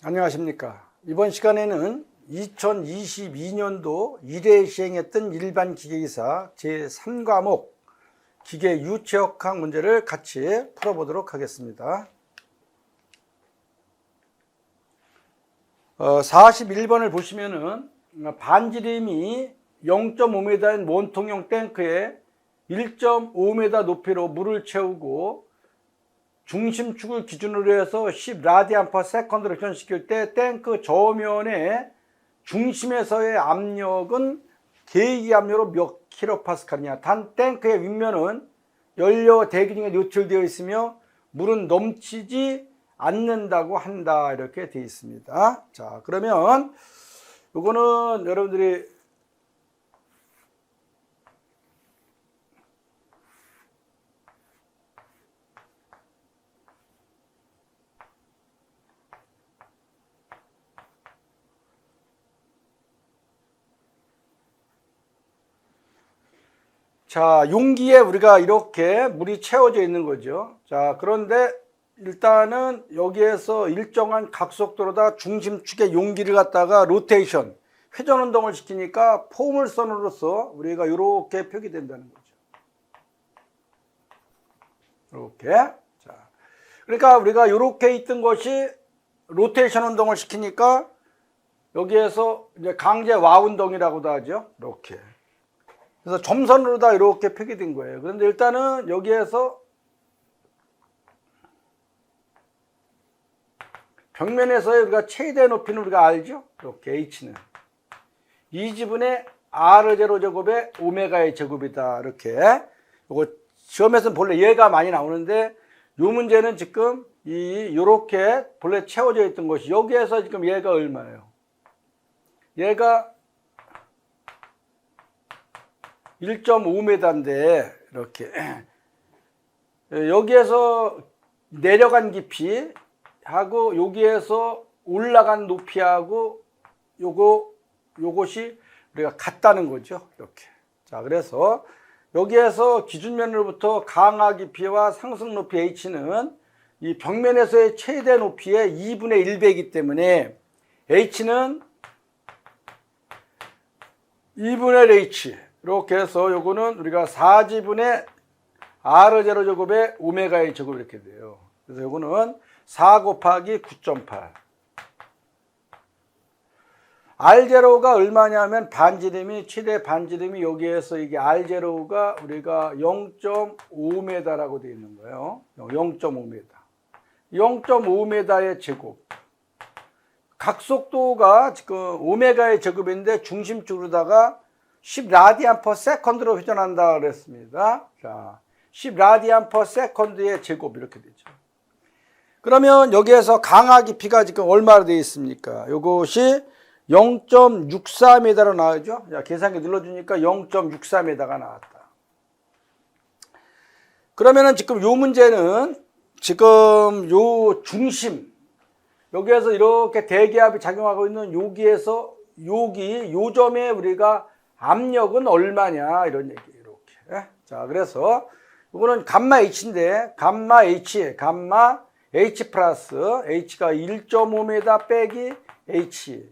안녕하십니까. 이번 시간에는 2022년도 1회 시행했던 일반 기계이사 제3과목 기계 유체역학 문제를 같이 풀어보도록 하겠습니다. 41번을 보시면은 반지름이 0.5m인 원통형 탱크에 1.5m 높이로 물을 채우고 중심축을 기준으로 해서 10라디안/세컨드로 회전시킬 때 탱크 저면의 중심에서의 압력은 계기 압력으로 몇 킬로파스칼이냐. 단 탱크의 윗면은 연료 대기 중에 노출되어 있으며 물은 넘치지 않는다고 한다, 이렇게 되어 있습니다. 자, 그러면 요거는 여러분들이 자, 용기에 우리가 이렇게 물이 채워져 있는 거죠. 자, 그런데 일단은 여기에서 일정한 각속도로다 중심축의 용기를 갖다가 로테이션, 회전 운동을 시키니까 포물선으로서 우리가 이렇게 표기된다는 거죠. 이렇게. 자, 그러니까 우리가 이렇게 있던 것이 로테이션 운동을 시키니까 여기에서 이제 강제 와 운동이라고도 하죠. 이렇게. 그래서 점선으로 다 이렇게 표기된 거예요. 그런데 일단은 여기에서 벽면에서의 우리가 최대 높이는 우리가 알죠? 이렇게 H는 2지분의 R0 제곱의 오메가의 제곱이다. 이렇게. 요거 시험에서는 본래 얘가 많이 나오는데 요 문제는 지금 요렇게 본래 채워져 있던 것이 여기에서 지금 얘가 얼마예요? 얘가 1.5m인데 이렇게 여기에서 내려간 깊이하고 여기에서 올라간 높이하고 요것이 우리가 같다는 거죠. 이렇게. 자, 그래서 여기에서 기준면으로부터 강하 깊이와 상승 높이 H는 이 벽면에서의 최대 높이의 2분의 1배이기 때문에 H는 2분의 H 이렇게 해서 요거는 우리가 4지분의 R0 제곱의 오메가의 제곱 이렇게 돼요. 그래서 요거는 4 곱하기 9.8. R0가 얼마냐면 반지름이 최대 반지름이 여기에서 이게 R0가 우리가 0.5m라고 되어 있는 거예요. 0.5m. 0.5m의 제곱. 각속도가 지금 오메가의 제곱인데 중심축으로다가 10라디안/세컨드로 회전한다 그랬습니다. 자, 10라디안/세컨드의 제곱 이렇게 되죠. 그러면 여기에서 강하 깊이가 지금 얼마로 되어 있습니까? 이것이 0.64m로 나오죠. 자, 계산기 눌러주니까 0.64m가 나왔다. 그러면은 지금 요 문제는 지금 요 중심 여기에서 이렇게 대기압이 작용하고 있는 여기에서 여기 요 점에 우리가 압력은 얼마냐 이런 얘기 이렇게. 자, 그래서 이거는 감마 H인데 감마 H 플러스 H가 1.5m 빼기 H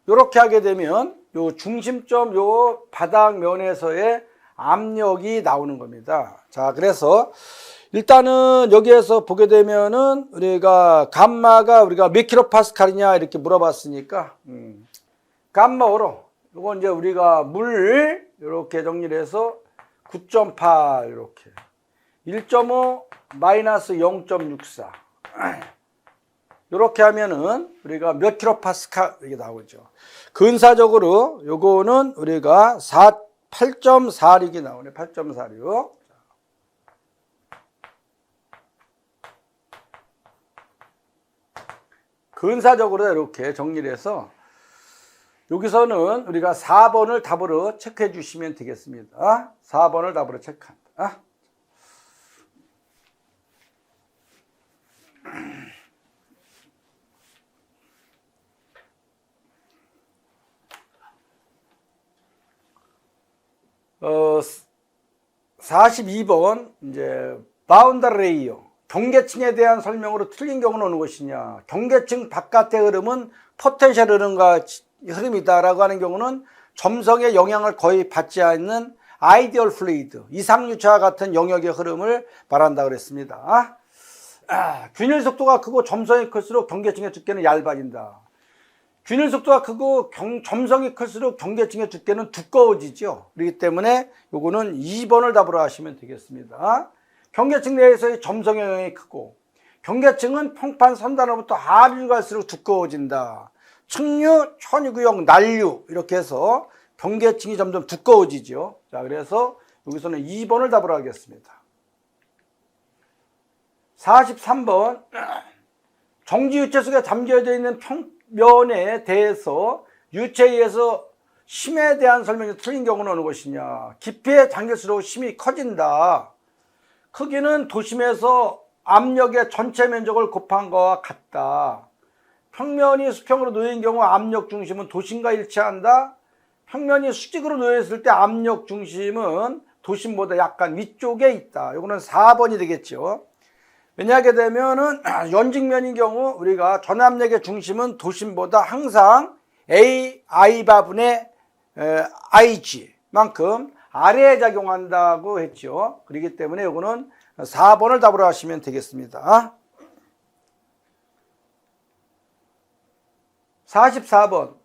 이렇게 하게 되면 요 중심점 요 바닥면에서의 압력이 나오는 겁니다. 자, 그래서 일단은 여기에서 보게 되면은 우리가 감마가 우리가 몇 킬로파스칼이냐 이렇게 물어봤으니까 감마5로 이건 이제 우리가 물 이렇게 정리를 해서 9.8 이렇게 1.5 마이너스 0.64 이렇게 하면은 우리가 몇 킬로파스칼 이게 나오죠. 근사적으로 요거는 우리가 8.46이 나오네. 8.46. 근사적으로 이렇게 정리를 해서 여기서는 우리가 4번을 답으로 체크해 주시면 되겠습니다. 4번을 답으로 체크한다. 어, 42번 이제 바운더리 레이어 경계층에 대한 설명으로 틀린 경우는 어느 것이냐. 경계층 바깥의 흐름은 포텐셜 흐름이다라고 하는 경우는 점성의 영향을 거의 받지 않는 아이디얼 플루이드, 이상유차와 같은 영역의 흐름을 말한다 그랬습니다. 균일 속도가 크고 점성이 클수록 경계층의 두께는 얇아진다. 균일 속도가 크고 점성이 클수록 경계층의 두께는 두꺼워지죠. 그렇기 때문에 요거는 2번을 답으로 하시면 되겠습니다. 경계층 내에서의 점성 영향이 크고 경계층은 평판 선단으로부터 하류 갈수록 두꺼워진다. 측류, 천유구역, 난류 이렇게 해서 경계층이 점점 두꺼워지죠. 자, 그래서 여기서는 2번을 답으로 하겠습니다. 43번 정지 유체 속에 담겨져 있는 평면에 대해서 유체에 의해서 심에 대한 설명이 틀린 경우는 어느 것이냐. 깊이에 잠길수록 심이 커진다. 크기는 도심에서 압력의 전체 면적을 곱한 것과 같다. 평면이 수평으로 놓인 경우 압력 중심은 도심과 일치한다. 평면이 수직으로 놓였을 때 압력 중심은 도심보다 약간 위쪽에 있다. 이거는 4번이 되겠죠. 왜냐하게 되면은 연직면인 경우 우리가 전압력의 중심은 도심보다 항상 I바분의 IG만큼 아래에 작용한다고 했죠. 그렇기 때문에 이거는 4번을 답으로 하시면 되겠습니다. 44번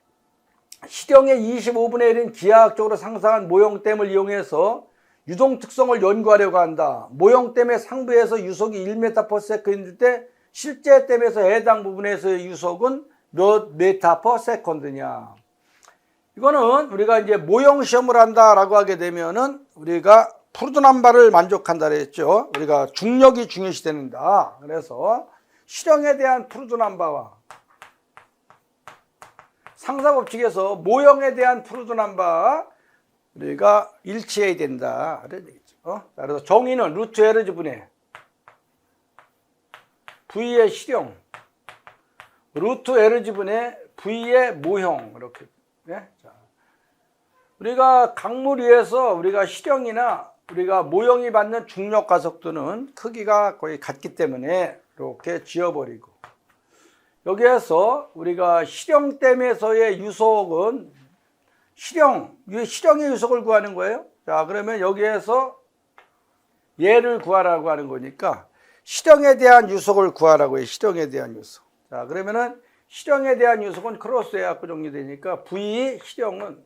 실형의 25분의 1인 기하학적으로 상상한 모형댐을 이용해서 유동 특성을 연구하려고 한다. 모형댐의 상부에서 유속이 1m/s인데 때 실제 댐에서 해당 부분에서의 유속은 몇 m/s냐. 이거는 우리가 이제 모형 시험을 한다라고 하게 되면은 우리가 푸르드남바를 만족한다 그랬죠. 우리가 중력이 중요시 된다. 그래서 실형에 대한 푸르드남바와 상사법칙에서 모형에 대한 푸르드남바 우리가 일치해야 된다. 그래서 정의는 루트 LG 분의 V의 실형, 루트 LG 분의 V의 모형 이렇게. 네? 자, 우리가 강물 위에서 우리가 실형이나 우리가 모형이 받는 중력 가속도는 크기가 거의 같기 때문에 이렇게 지어버리고 여기에서 우리가 실형댐에서의 유속은 실형의 유속을 구하는 거예요. 자, 그러면 여기에서 얘를 구하라고 하는 거니까 실형에 대한 유속을 구하라고 해요. 실형에 대한 유속. 자, 그러면은 실형에 대한 유속은 크로스 해갖고 정리되니까 V 실형은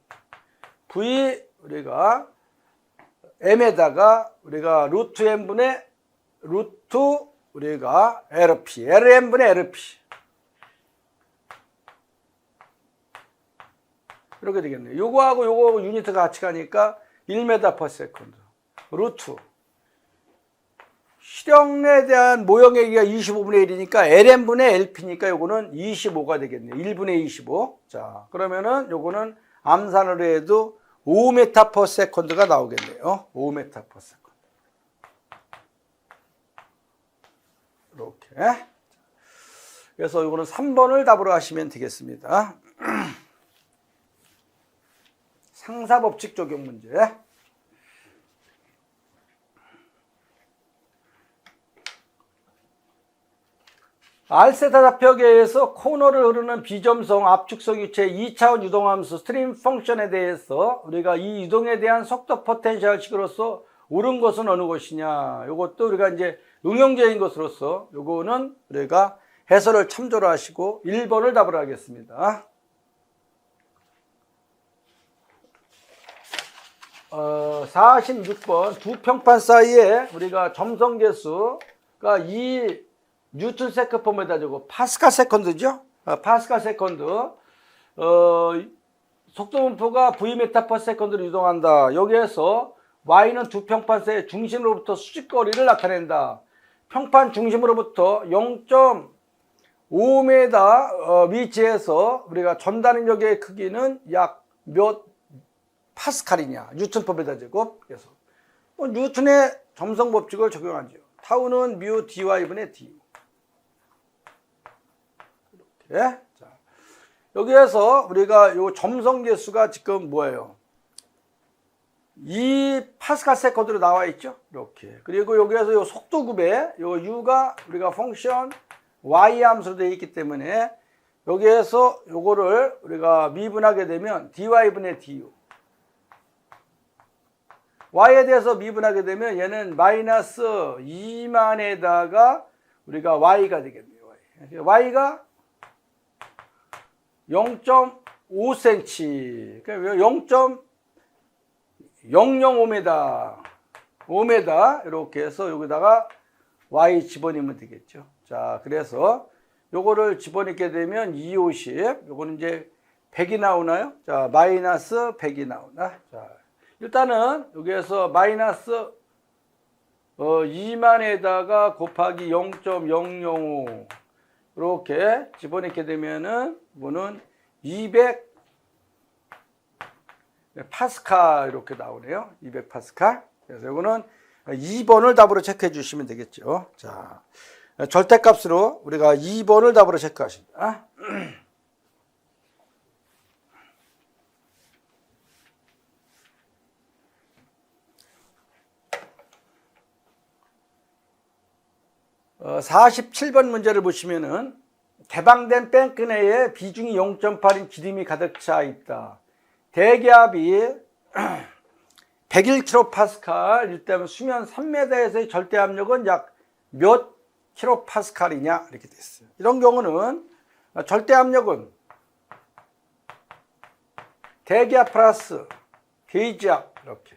V 우리가 M에다가 우리가 루트 M분의 루트 우리가 LP, LM분의 LP. 이렇게 되겠네요. 요거하고 요거 유니트가 같이 가니까 1m/s. 루트. 실형에 대한 모형의 얘기가 25분의 1이니까 LM분의 LP니까 요거는 25가 되겠네요. 1분의 25. 자, 그러면은 요거는 암산으로 해도 5m/s가 나오겠네요. 5m/s. 이렇게. 그래서 요거는 3번을 답으로 하시면 되겠습니다. 상사법칙 적용 문제. 알세타 좌표에 의해서 코너를 흐르는 비점성 압축성 유체 2차원 유동함수 스트림 펑션에 대해서 우리가 이 유동에 대한 속도 포텐셜 식으로서 옳은 것은 어느 것이냐. 이것도 우리가 이제 응용적인 것으로서 요거는 우리가 해설을 참조를 하시고 1번을 답을 하겠습니다. 46번 두 평판 사이에 우리가 점성 계수가 2 뉴턴 세컨드에다 주고 파스칼 세컨드죠. 파스칼 세컨드. 속도 분포가 v/s/로 유동한다. 여기에서 y는 두 평판 사이의 중심으로부터 수직거리를 나타낸다. 평판 중심으로부터 0.5m 위치에서 우리가 전달력의 크기는 약 몇 파스칼이냐. 뉴턴법에다 제곱. 그래서 뉴턴의 점성 법칙을 적용하죠. 타우는 뮤 dy분의 d. 이렇게. 자, 여기에서 우리가 요 점성 계수가 지금 뭐예요? 이 파스칼 세컨드로 나와 있죠. 이렇게. 그리고 여기에서 요 속도급에 요 u가 우리가 펑션 y 함수로 되어 있기 때문에 여기에서 요거를 우리가 미분하게 되면 dy분의 du. y에 대해서 미분하게 되면 얘는 마이너스 2만에다가 우리가 y가 되겠네요. y가 0.5cm. 그러니까 0.005m. 5m 이렇게 해서 여기다가 y 집어넣으면 되겠죠. 자, 그래서 요거를 집어넣게 되면 250. 요거는 이제 100이 나오나요? 자, 마이너스 100이 나오나? 자, 일단은 여기에서 마이너스 2만에다가 곱하기 0.005 이렇게 집어넣게 되면은 이거는 200 파스칼 이렇게 나오네요. 200 파스칼. 그래서 이거는 2번을 답으로 체크해 주시면 되겠죠. 자, 절대값으로 우리가 2번을 답으로 체크하십니다. 어, 47번 문제를 보시면은 개방된 뱅크 내에 비중이 0.8인 기름이 가득 차 있다. 대기압이 101kPa, 일단 수면 3m에서의 절대 압력은 약 몇 kPa이냐 이렇게 됐어요. 이런 경우는 절대 압력은 대기압 플러스 게이지압 이렇게.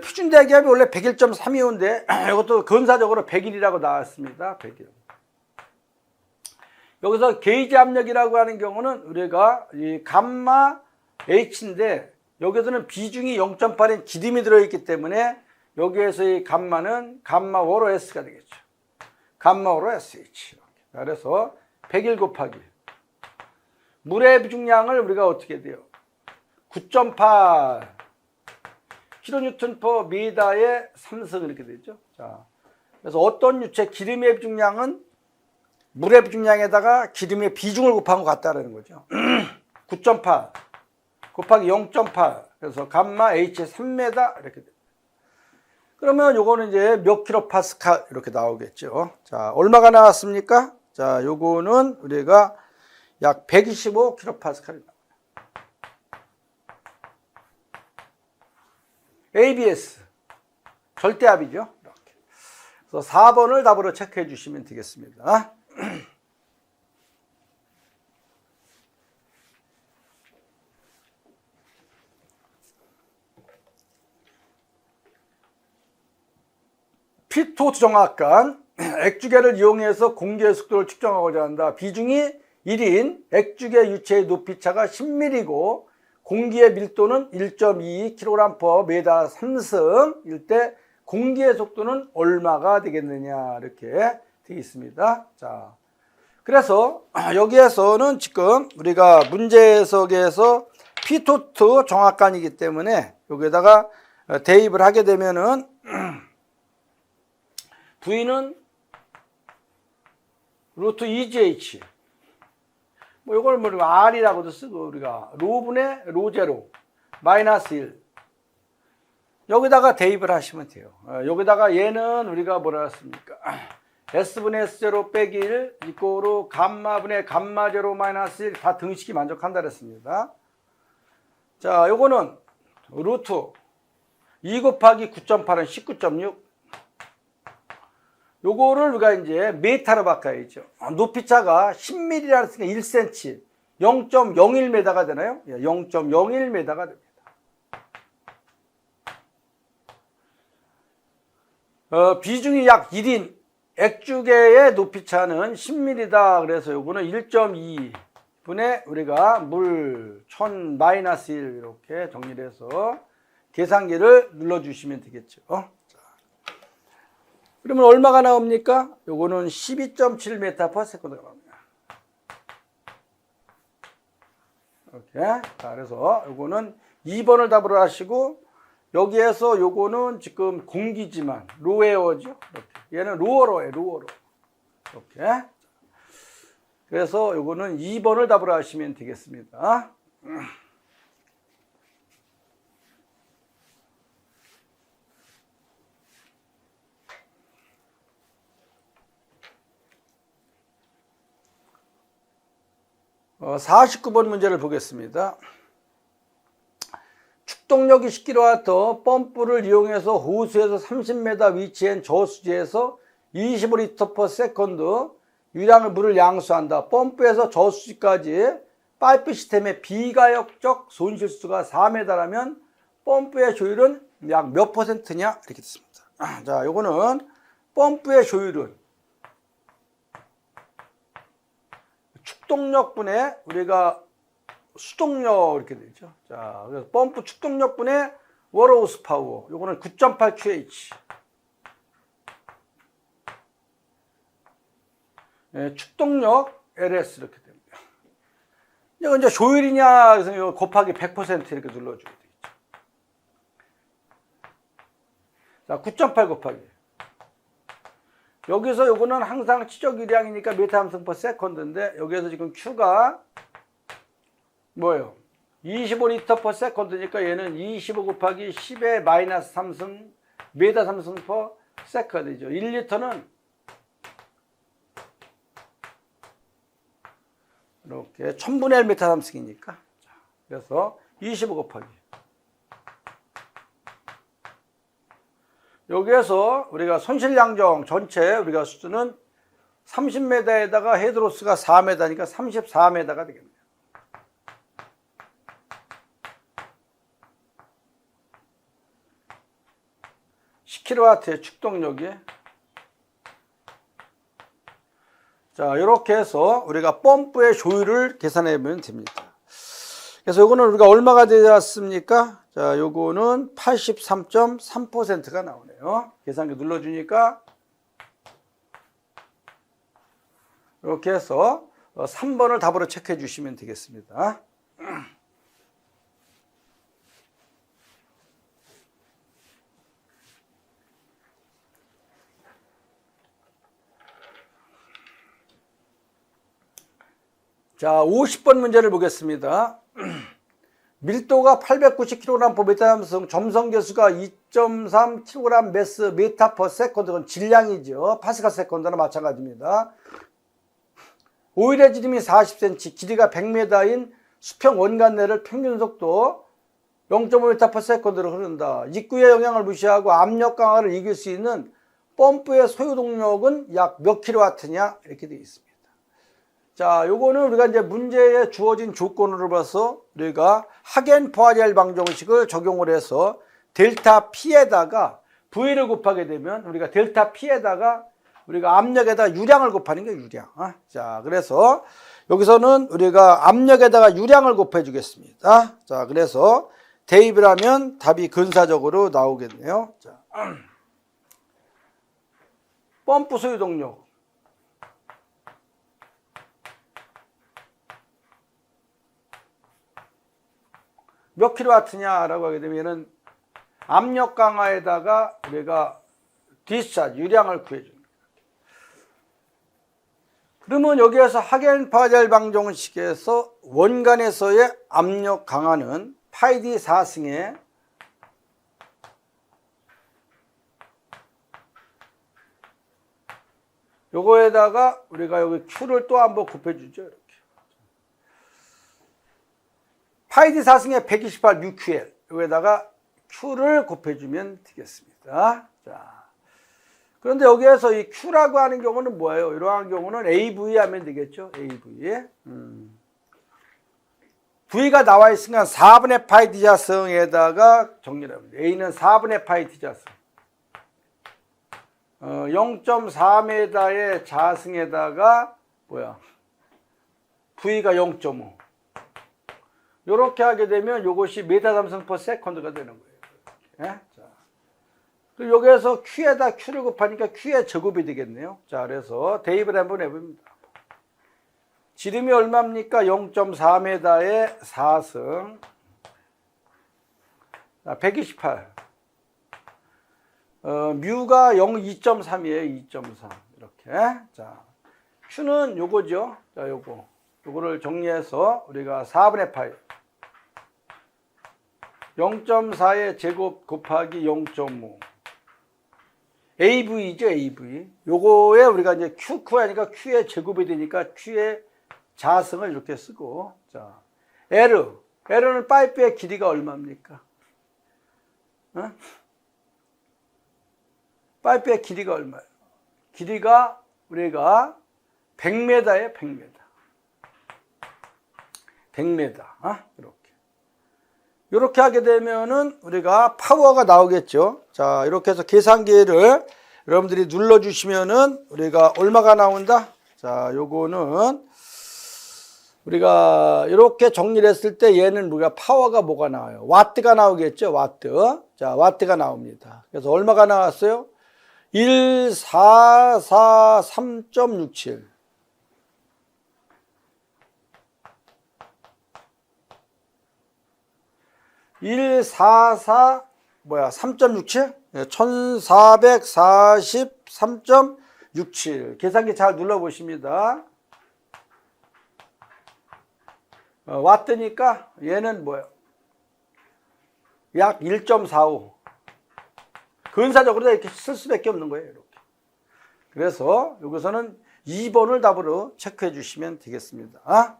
표준 대기압이 원래 101.325인데 이것도 근사적으로 101이라고 나왔습니다. 101. 여기서 게이지 압력이라고 하는 경우는 우리가 이 감마 H인데 여기서는 비중이 0.8인 기름이 들어있기 때문에 여기에서의 감마는 감마 월호 S가 되겠죠. 감마 월호 SH. 그래서 101 곱하기 물의 비중량을 우리가 어떻게 돼요? 9.8 킬로뉴턴 퍼 미터에 3승 이렇게 되죠. 자, 그래서 어떤 유체 기름의 비중량은 물의 비중량에다가 기름의 비중을 곱한 것 같다라는 거죠. 9.8 곱하기 0.8 그래서 감마 H의 3m 이렇게 됩니다. 그러면 요거는 이제 몇 킬로파스칼 이렇게 나오겠죠. 자, 얼마가 나왔습니까? 자, 요거는 우리가 약 125 킬로파스칼이 나와요. ABS 절대압이죠. 이렇게. 그래서 4번을 답으로 체크해 주시면 되겠습니다. 피토트 정확관 액주계를 이용해서 공기의 속도를 측정하고자 한다. 비중이 1인 액주계 유체의 높이차가 10mm고 공기의 밀도는 1.2kg/m 3승일 때 공기의 속도는 얼마가 되겠느냐 이렇게 되어 있습니다. 자, 그래서 여기에서는 지금 우리가 문제 해석에서 피토트 정확관이기 때문에 여기에다가 대입을 하게 되면은 V는 루트 2GH 뭐 이걸 뭐 R이라고도 쓰고 우리가 로분의 로제로 마이너스 1 여기다가 대입을 하시면 돼요. 여기다가 얘는 우리가 뭐라 했습니까? S분의 S0 빼기 1 이꼬로 감마분의 감마 제로 마이너스 1 다 등식이 만족한다 그랬습니다. 자, 요거는 루트 2 곱하기 9.8은 19.6 요거를 우리가 이제 메타로 바꿔야죠. 높이차가 10mm라는 했으니까 1cm 0.01m가 되나요? 0.01m가 됩니다. 비중이 약 1인 액주계의 높이차는 10mm다. 그래서 요거는 1.2분의 우리가 물 1000 마이너스 1 이렇게 정리를 해서 계산기를 눌러주시면 되겠죠. 그러면 얼마가 나옵니까? 요거는 12.7m/s가 나옵니다. 이렇게. 자, 그래서 요거는 2번을 답으로 하시고 여기에서 요거는 지금 공기지만 로에어죠. 이렇게. 얘는 로어로예요. 로어로. 이렇게. 그래서 요거는 2번을 답으로 하시면 되겠습니다. 49번 문제를 보겠습니다. 축동력 20kW, 펌프를 이용해서 호수에서 30m 위치한 저수지에서 25L/s 유량의 물을 양수한다. 펌프에서 저수지까지 파이프 시스템의 비가역적 손실수가 4m라면 펌프의 조율은 약 몇 %냐? 이렇게 됐습니다. 자, 요거는 펌프의 조율은 축동력분의 우리가 수동력 이렇게 되죠. 자, 그래서 펌프 축동력분의 워러호스 파워. 요거는 9.8 QH. 네, 축동력 LS 이렇게 됩니다. 이거 이제 조율이냐 그래서 이거 곱하기 100% 이렇게 눌러주게 되겠죠. 자, 9.8 곱하기. 여기서 요거는 항상 치적 유량이니까 미터 함승 per second인데 여기에서 지금 Q가 뭐예요? 25L/s니까 얘는 25 곱하기 10의 마이너스 3승 미터 함승 per second이죠. 1리터는 이렇게 1000분의 1 미터 함승이니까 그래서 25 곱하기 여기에서 우리가 손실량정 전체 우리가 수준은 30m에다가 헤드로스가 4m니까 34m가 되겠네요. kW의 축동력이 자 이렇게 해서 우리가 펌프의 조율을 계산해 보면 됩니다. 그래서 요거는 우리가 얼마가 되었습니까? 자 요거는 83.3%가 나오네요. 계산기 눌러주니까 이렇게 해서 3번을 답으로 체크해 주시면 되겠습니다. 자, 50번 문제를 보겠습니다. 밀도가 890kg/m 함성, 점성 계수가 2.3 kg/s m/s, 그건 질량이죠. 파스칼 세컨드나 마찬가지입니다. 오일의 지름이 40cm, 길이가 100m인 수평 원관내를 평균 속도 0.5m/s로 흐른다. 입구의 영향을 무시하고 압력 강화를 이길 수 있는 펌프의 소요 동력은 약 몇 kW냐 이렇게 되어 있습니다. 자, 요거는 우리가 이제 문제에 주어진 조건으로 봐서 우리가 하겐-포화젤 방정식을 적용을 해서 델타 P에다가 V를 곱하게 되면 우리가 델타 P에다가 우리가 압력에다 유량을 곱하는 게 유량. 자, 그래서 여기서는 우리가 압력에다가 유량을 곱해 주겠습니다. 자, 그래서 대입을 하면 답이 근사적으로 나오겠네요. 자, 펌프 소요 동력. 몇 킬로와트냐라고 하게 되면은 압력 강화에다가 우리가 디스차지 유량을 구해줍니다. 그러면 여기에서 하겐-포화젤 방정식에서 원관에서의 압력 강화는 파이디 4승에 요거에다가 우리가 여기 Q를 또 한번 곱해주죠. 이렇게. 파이디 4승에 128 UQL 여기에다가 Q를 곱해주면 되겠습니다. 자, 그런데 여기에서 이 Q라고 하는 경우는 뭐예요? 이러한 경우는 AV 하면 되겠죠. AV. V가 나와 있으니까 4분의 파이 디자승에다가 정리를 합니다. A는 4분의 파이 디자승. 0.4m의 자승에다가 뭐야? V가 0.5. 이렇게 하게 되면 이것이 메타 함승 per second가 되는 거예요. 예? 자, 그리고 여기에서 Q에다 Q를 곱하니까 Q의 제곱이 되겠네요. 자, 그래서 대입을 한번 해봅니다. 지름이 얼마입니까? 0.4m의 4승. 128. 뮤가 2.3이에요. 2.3. 이렇게. 자, Q는 요거죠. 자, 요거를 정리해서 우리가 4분의 파이. 0.4의 제곱 곱하기 0.5. AV죠, AV. 요거에 우리가 이제 Q 하니까 Q의 제곱이 되니까 Q의 자승을 이렇게 쓰고, 자, L은 파이프의 길이가 얼마입니까? 어? 파이프의 길이가 얼마예요? 길이가 우리가 100m에 100m. 100m. 이렇게 하게 되면은 우리가 파워가 나오겠죠. 자, 이렇게 해서 계산기를 여러분들이 눌러주시면은 우리가 얼마가 나온다? 자, 요거는 우리가 이렇게 정리를 했을 때 얘는 우리가 파워가 뭐가 나와요? 와트가 나오겠죠. 와트. 자, 와트가 나옵니다. 그래서 얼마가 나왔어요? 1443.67. 3.67? 1443.67. 계산기 잘 눌러보십니다. 와트니까 얘는 뭐예요? 약 1.45. 근사적으로 이렇게 쓸 수밖에 없는 거예요. 이렇게. 그래서 여기서는 2번을 답으로 체크해 주시면 되겠습니다.